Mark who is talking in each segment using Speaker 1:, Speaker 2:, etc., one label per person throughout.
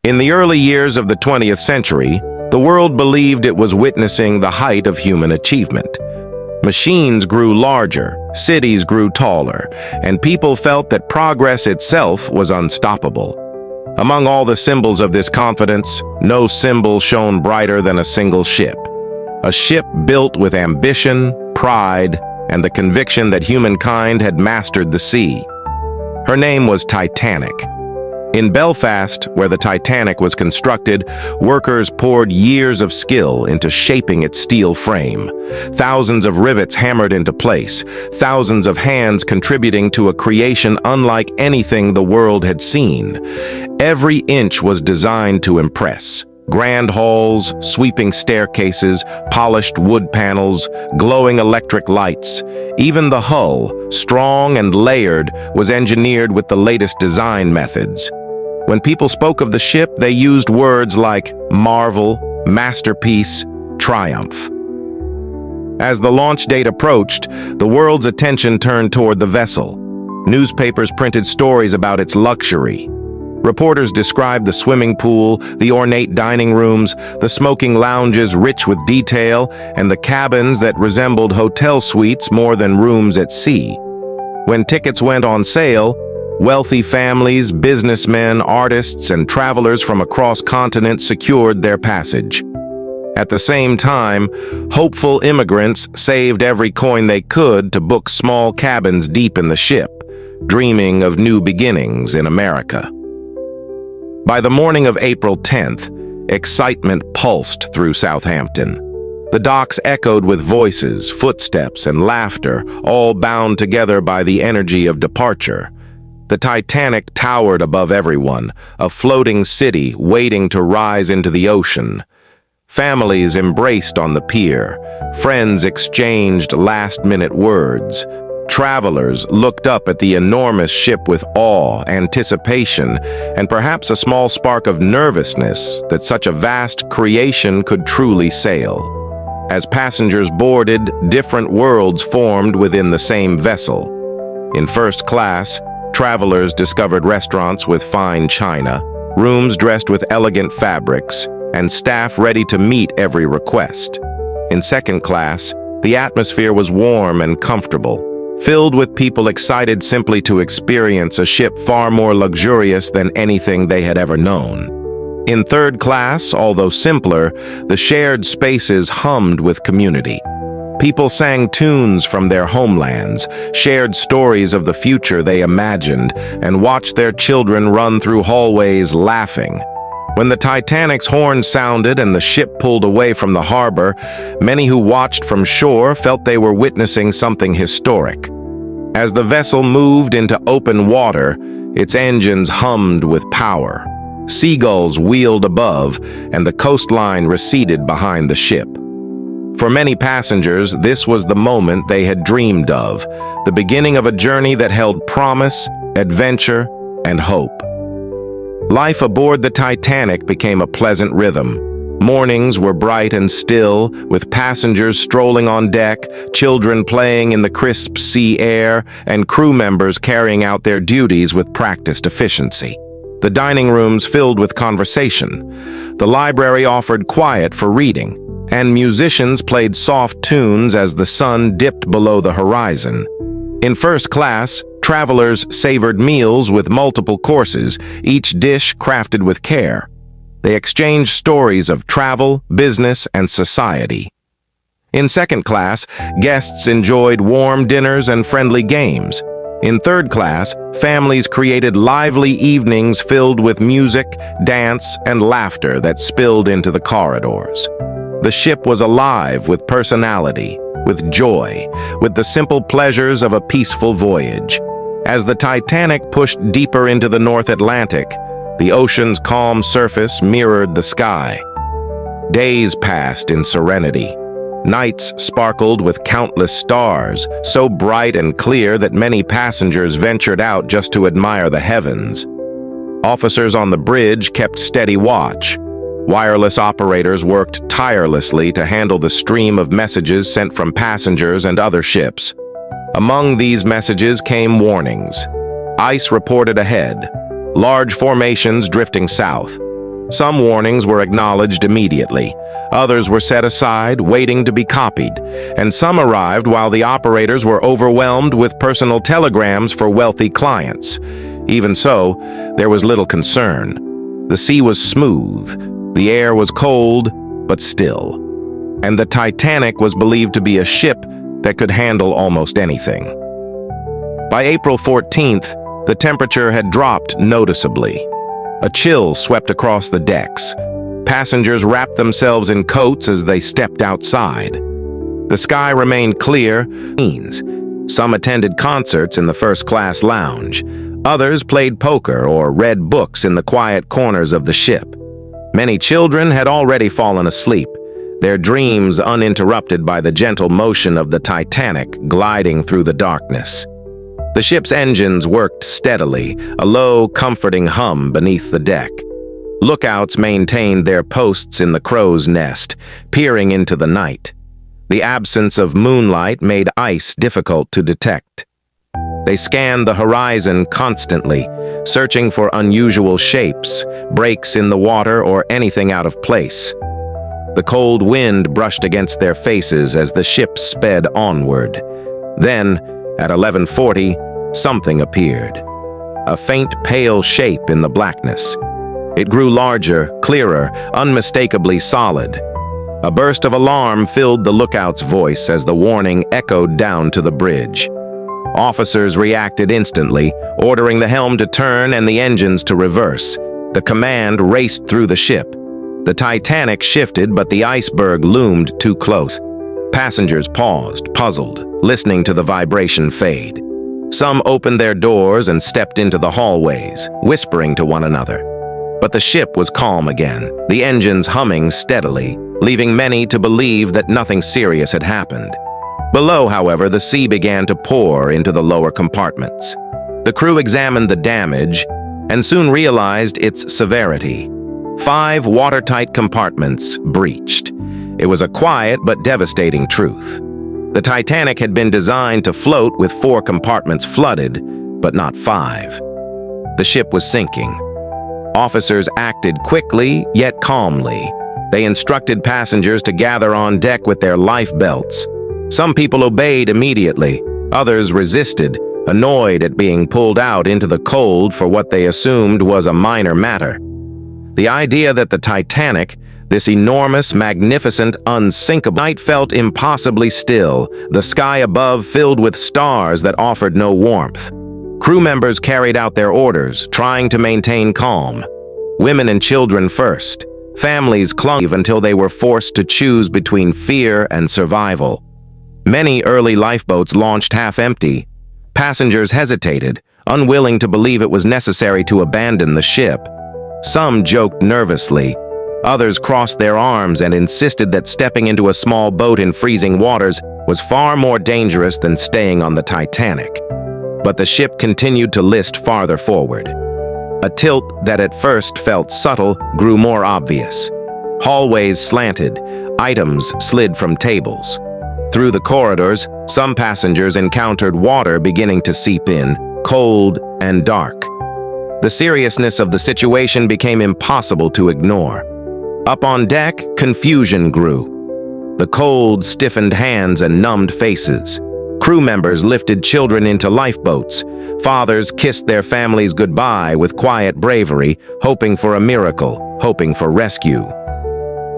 Speaker 1: In the early years of the 20th century, the world believed it was witnessing the height of human achievement. Machines grew larger, cities grew taller, and people felt that progress itself was unstoppable. Among all the symbols of this confidence, no symbol shone brighter than a single ship. A ship built with ambition, pride, and the conviction that humankind had mastered the sea. Her name was Titanic. In Belfast, where the Titanic was constructed, workers poured years of skill into shaping its steel frame. Thousands of rivets hammered into place, thousands of hands contributing to a creation unlike anything the world had seen. Every inch was designed to impress. Grand halls, sweeping staircases, polished wood panels, glowing electric lights. Even the hull, strong and layered, was engineered with the latest design methods. When people spoke of the ship, they used words like marvel, masterpiece, triumph. As the launch date approached, the world's attention turned toward the vessel. Newspapers printed stories about its luxury. Reporters described the swimming pool, the ornate dining rooms, the smoking lounges rich with detail, and the cabins that resembled hotel suites more than rooms at sea. When tickets went on sale, wealthy families, businessmen, artists, and travelers from across continents secured their passage. At the same time, hopeful immigrants saved every coin they could to book small cabins deep in the ship, dreaming of new beginnings in America. By the morning of April 10th, excitement pulsed through Southampton. The docks echoed with voices, footsteps, and laughter, all bound together by the energy of departure. The Titanic towered above everyone, a floating city waiting to rise into the ocean. Families embraced on the pier. Friends exchanged last-minute words. Travelers looked up at the enormous ship with awe, anticipation, and perhaps a small spark of nervousness that such a vast creation could truly sail. As passengers boarded, different worlds formed within the same vessel. In first class, travelers discovered restaurants with fine china, rooms dressed with elegant fabrics, and staff ready to meet every request. In second class, the atmosphere was warm and comfortable, filled with people excited simply to experience a ship far more luxurious than anything they had ever known. In third class, although simpler, the shared spaces hummed with community. People sang tunes from their homelands, shared stories of the future they imagined, and watched their children run through hallways laughing. When the Titanic's horn sounded and the ship pulled away from the harbor, many who watched from shore felt they were witnessing something historic. As the vessel moved into open water, its engines hummed with power. Seagulls wheeled above, and the coastline receded behind the ship. For many passengers, this was the moment they had dreamed of, the beginning of a journey that held promise, adventure, and hope. Life aboard the Titanic became a pleasant rhythm. Mornings were bright and still, with passengers strolling on deck, children playing in the crisp sea air, and crew members carrying out their duties with practiced efficiency. The dining rooms filled with conversation. The library offered quiet for reading, and musicians played soft tunes as the sun dipped below the horizon. In first class, travelers savored meals with multiple courses, each dish crafted with care. They exchanged stories of travel, business, and society. In second class, guests enjoyed warm dinners and friendly games. In third class, families created lively evenings filled with music, dance, and laughter that spilled into the corridors. The ship was alive with personality, with joy, with the simple pleasures of a peaceful voyage. As the Titanic pushed deeper into the North Atlantic, the ocean's calm surface mirrored the sky. Days passed in serenity. Nights sparkled with countless stars, so bright and clear that many passengers ventured out just to admire the heavens. Officers on the bridge kept steady watch. Wireless operators worked tirelessly to handle the stream of messages sent from passengers and other ships. Among these messages came warnings. Ice reported ahead, large formations drifting south. Some warnings were acknowledged immediately, others were set aside, waiting to be copied, and some arrived while the operators were overwhelmed with personal telegrams for wealthy clients. Even so, there was little concern. The sea was smooth, the air was cold, but still. And the Titanic was believed to be a ship that could handle almost anything. By April 14th, the temperature had dropped noticeably. A chill swept across the decks. Passengers wrapped themselves in coats as they stepped outside. The sky remained clear. Some attended concerts in the first-class lounge. Others played poker or read books in the quiet corners of the ship. Many children had already fallen asleep, their dreams uninterrupted by the gentle motion of the Titanic gliding through the darkness. The ship's engines worked steadily, a low, comforting hum beneath the deck. Lookouts maintained their posts in the crow's nest, peering into the night. The absence of moonlight made ice difficult to detect. They scanned the horizon constantly, searching for unusual shapes, breaks in the water, or anything out of place. The cold wind brushed against their faces as the ship sped onward. Then, at 11:40, something appeared. A faint, pale shape in the blackness. It grew larger, clearer, unmistakably solid. A burst of alarm filled the lookout's voice as the warning echoed down to the bridge. Officers reacted instantly, ordering the helm to turn and the engines to reverse. The command raced through the ship. The Titanic shifted, but the iceberg loomed too close. Passengers paused, puzzled, listening to the vibration fade. Some opened their doors and stepped into the hallways, whispering to one another. But the ship was calm again, the engines humming steadily, leaving many to believe that nothing serious had happened. Below, however, the sea began to pour into the lower compartments. The crew examined the damage and soon realized its severity. 5 watertight compartments breached. It was a quiet but devastating truth. The Titanic had been designed to float with 4 compartments flooded, but not 5. The ship was sinking. Officers acted quickly, yet calmly. They instructed passengers to gather on deck with their life belts. Some people obeyed immediately. Others resisted, annoyed at being pulled out into the cold for what they assumed was a minor matter. The idea that the Titanic, this enormous, magnificent, unsinkable night, felt impossibly still, the sky above filled with stars that offered no warmth. Crew members carried out their orders, trying to maintain calm. Women and children first. Families clung until they were forced to choose between fear and survival. Many early lifeboats launched half-empty. Passengers hesitated, unwilling to believe it was necessary to abandon the ship. Some joked nervously. Others crossed their arms and insisted that stepping into a small boat in freezing waters was far more dangerous than staying on the Titanic. But the ship continued to list farther forward. A tilt that at first felt subtle grew more obvious. Hallways slanted, items slid from tables. Through the corridors, some passengers encountered water beginning to seep in, cold and dark. The seriousness of the situation became impossible to ignore. Up on deck, confusion grew. The cold stiffened hands and numbed faces. Crew members lifted children into lifeboats. Fathers kissed their families goodbye with quiet bravery, hoping for a miracle, hoping for rescue.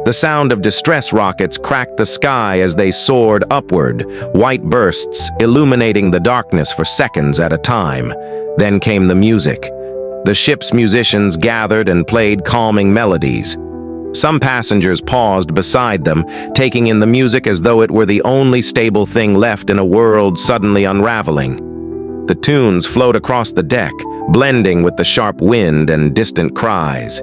Speaker 1: The sound of distress rockets cracked the sky as they soared upward, white bursts illuminating the darkness for seconds at a time. Then came the music. The ship's musicians gathered and played calming melodies. Some passengers paused beside them, taking in the music as though it were the only stable thing left in a world suddenly unraveling. The tunes flowed across the deck, blending with the sharp wind and distant cries.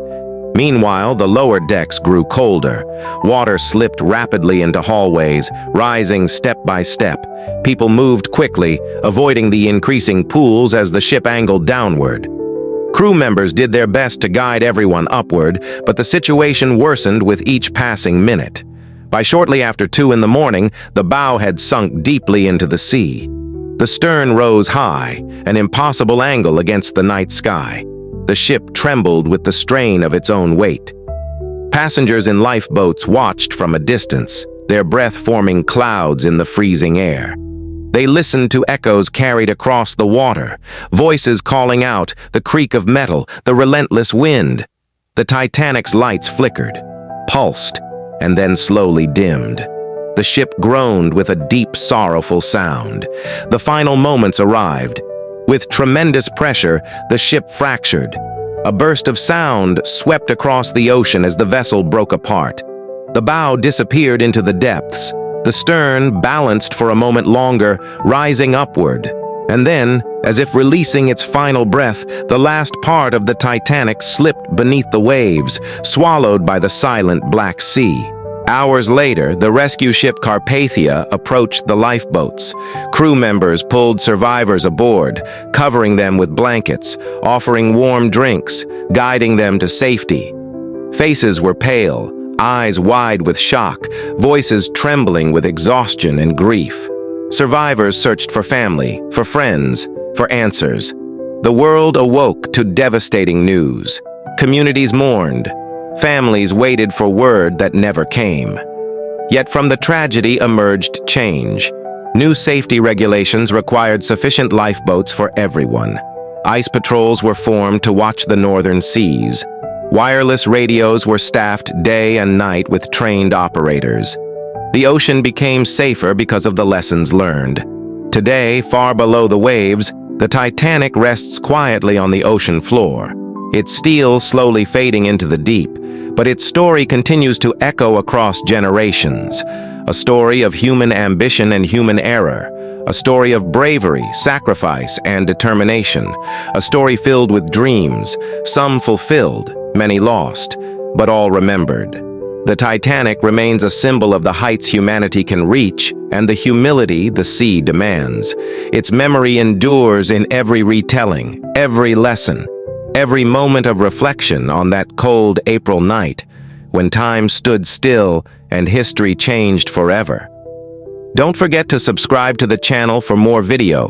Speaker 1: Meanwhile, the lower decks grew colder. Water slipped rapidly into hallways, rising step by step. People moved quickly, avoiding the increasing pools as the ship angled downward. Crew members did their best to guide everyone upward, but the situation worsened with each passing minute. By shortly after 2 in the morning, the bow had sunk deeply into the sea. The stern rose high, an impossible angle against the night sky. The ship trembled with the strain of its own weight. Passengers in lifeboats watched from a distance, their breath forming clouds in the freezing air. They listened to echoes carried across the water, voices calling out, the creak of metal, the relentless wind. The Titanic's lights flickered, pulsed, and then slowly dimmed. The ship groaned with a deep, sorrowful sound. The final moments arrived. With tremendous pressure, the ship fractured. A burst of sound swept across the ocean as the vessel broke apart. The bow disappeared into the depths. The stern balanced for a moment longer, rising upward. And then, as if releasing its final breath, the last part of the Titanic slipped beneath the waves, swallowed by the silent Black Sea. Hours later, the rescue ship 𝐓𝐭𝐵 approached the lifeboats. Crew members pulled survivors aboard, covering them with blankets, offering warm drinks, guiding them to safety. Faces were pale, eyes wide with shock, voices trembling with exhaustion and grief. Survivors searched for family, for friends, for answers. The world awoke to devastating news. Communities mourned. Families waited for word that never came. Yet from the tragedy emerged change. New safety regulations required sufficient lifeboats for everyone. Ice patrols were formed to watch the northern seas. Wireless radios were staffed day and night with trained operators. The ocean became safer because of the lessons learned. Today, far below the waves, the Titanic rests quietly on the ocean floor, its steel slowly fading into the deep, but its story continues to echo across generations. A story of human ambition and human error. A story of bravery, sacrifice, and determination. A story filled with dreams, some fulfilled, many lost, but all remembered. The Titanic remains a symbol of the heights humanity can reach and the humility the sea demands. Its memory endures in every retelling, every lesson, every moment of reflection on that cold April night when time stood still and history changed forever. Don't forget to subscribe to the channel for more video.